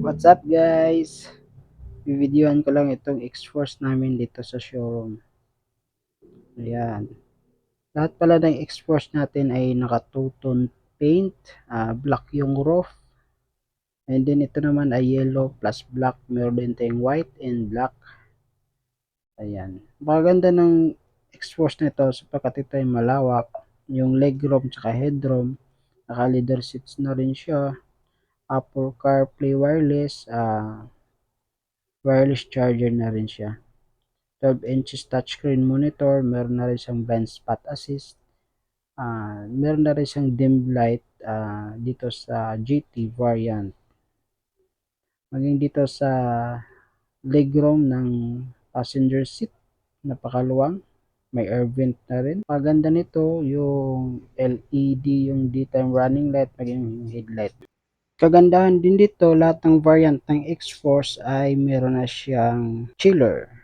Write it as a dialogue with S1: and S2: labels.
S1: What's up guys? Bibidyohan ko lang itong X-Force namin dito sa showroom. Ayan. Lahat pala ng X-Force natin ay naka two-tone paint. Black yung roof. And then ito naman ay yellow plus black. Meron din tayong white and black. Ayan. Maganda ng X-Force nito sapagkat ito ay malawak. Yung legroom tsaka headroom. Naka leather seats na rin siya. Apple CarPlay wireless. Wireless charger na rin siya. 12 inches touchscreen monitor, meron na rin siyang blind spot assist, meron na rin siyang dim light dito sa GT variant. Maging dito sa legroom ng passenger seat, napakaluwang, may air vent na rin. Maganda nito yung LED, yung daytime running light, maging headlight. Kagandahan din dito, lahat ng variant ng X-Force ay meron na siyang chiller.